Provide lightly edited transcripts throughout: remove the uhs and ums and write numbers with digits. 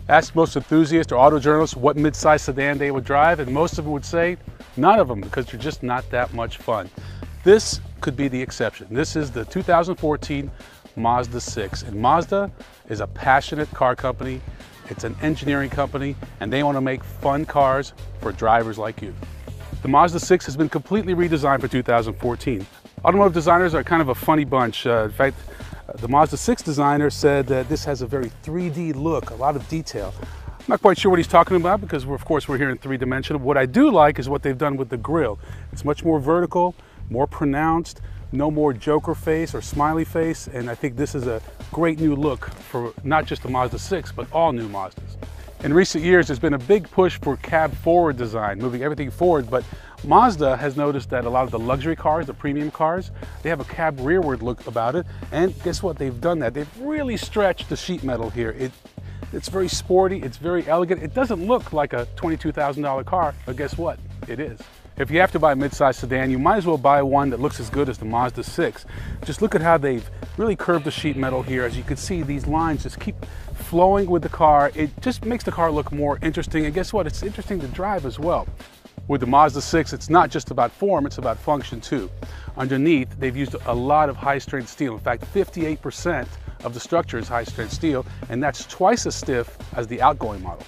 Ask most enthusiasts or auto journalists what mid-size sedan they would drive, and most of them would say none of them, because they're just not that much fun. This could be the exception. This is the 2014 Mazda 6, and Mazda is a passionate car company. It's an engineering company, and they want to make fun cars for drivers like you. The Mazda 6 has been completely redesigned for 2014. Automotive designers are kind of a funny bunch. In fact, the Mazda 6 designer said that this has a very 3D look, a lot of detail. I'm not quite sure what he's talking about, because of course we're here in three-dimensional. What I do like is what they've done with the grille. It's much more vertical, more pronounced, no more Joker face or smiley face, and I think this is a great new look for not just the Mazda 6, but all new Mazdas. In recent years, there's been a big push for cab forward design, moving everything forward, but Mazda has noticed that a lot of the luxury cars, the premium cars, they have a cab rearward look about it, and guess what? They've done that. They've really stretched the sheet metal here. It's very sporty, it's very elegant. It doesn't look like a $22,000 car, but guess what? It is. If you have to buy a mid-size sedan, you might as well buy one that looks as good as the Mazda 6. Just look at how they've really curved the sheet metal here. As you can see, these lines just keep flowing with the car. It just makes the car look more interesting, and guess what? It's interesting to drive as well. With the Mazda 6, it's not just about form, it's about function too. Underneath, they've used a lot of high-strength steel. In fact, 58% of the structure is high-strength steel, and that's twice as stiff as the outgoing model.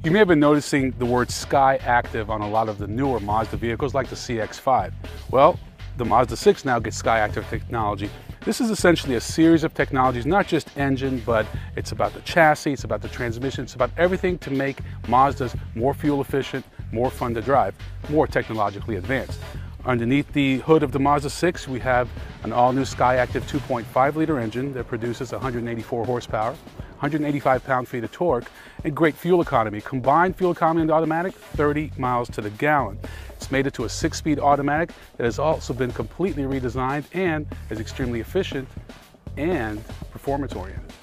You may have been noticing the word Sky Active on a lot of the newer Mazda vehicles like the CX-5. Well, the Mazda 6 now gets Sky Active technology. This is essentially a series of technologies, not just engine, but it's about the chassis, it's about the transmission, it's about everything to make Mazdas more fuel efficient, more fun to drive, more technologically advanced. Underneath the hood of the Mazda 6, we have an all-new Sky Active 2.5-liter engine that produces 184 horsepower, 185 pound-feet of torque, and great fuel economy. Combined fuel economy in the automatic, 30 miles to the gallon. It's made it to a 6-speed automatic that has also been completely redesigned and is extremely efficient and performance-oriented.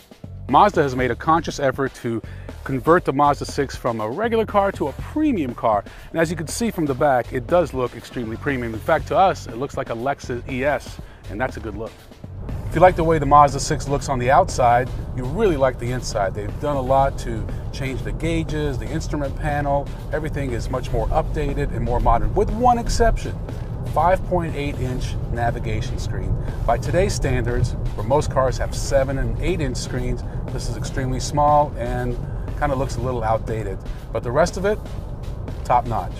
Mazda has made a conscious effort to convert the Mazda 6 from a regular car to a premium car. And as you can see from the back, it does look extremely premium. In fact, to us, it looks like a Lexus ES, and that's a good look. If you like the way the Mazda 6 looks on the outside, you really like the inside. They've done a lot to change the gauges, the instrument panel. Everything is much more updated and more modern, with one exception. 5.8-inch navigation screen. By today's standards, where most cars have 7- and 8-inch screens, this is extremely small and kind of looks a little outdated. But the rest of it, top notch.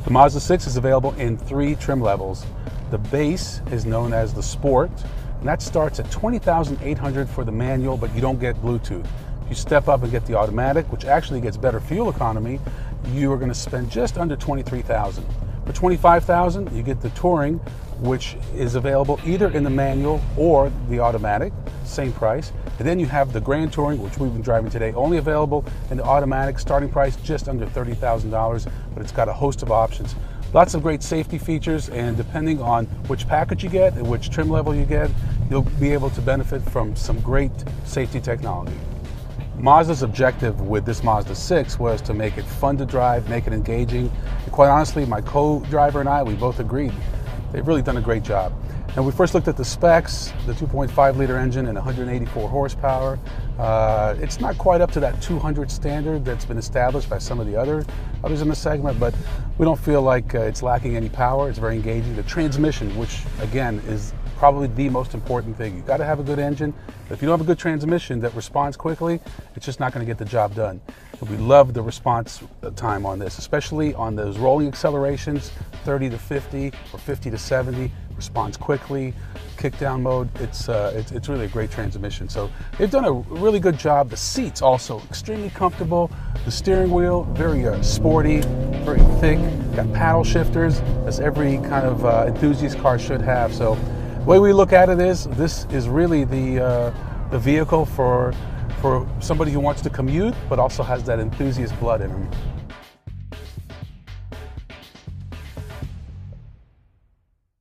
The Mazda 6 is available in 3 trim levels. The base is known as the Sport, and that starts at $20,800 for the manual, but you don't get Bluetooth. If you step up and get the automatic, which actually gets better fuel economy, you are going to spend just under $23,000. For $25,000, you get the Touring, which is available either in the manual or the automatic, same price. And then you have the Grand Touring, which we've been driving today, only available in the automatic, starting price just under $30,000, but it's got a host of options. Lots of great safety features, and depending on which package you get and which trim level you get, you'll be able to benefit from some great safety technology. Mazda's objective with this Mazda 6 was to make it fun to drive, make it engaging. And quite honestly, my co-driver and I, we both agreed. They've really done a great job. And we first looked at the specs, the 2.5-liter engine and 184 horsepower. It's not quite up to that 200 standard that's been established by some of the others in the segment, but we don't feel like it's lacking any power. It's very engaging. The transmission, which again is probably the most important thing. You've got to have a good engine. But if you don't have a good transmission that responds quickly, it's just not going to get the job done. And we love the response time on this, especially on those rolling accelerations, 30 to 50 or 50 to 70, responds quickly. Kick down mode, it's really a great transmission. So they've done a really good job. The seats also extremely comfortable. The steering wheel, very sporty, very thick. Got paddle shifters, as every kind of enthusiast car should have. So the way we look at it is, this is really the vehicle for somebody who wants to commute, but also has that enthusiast blood in them.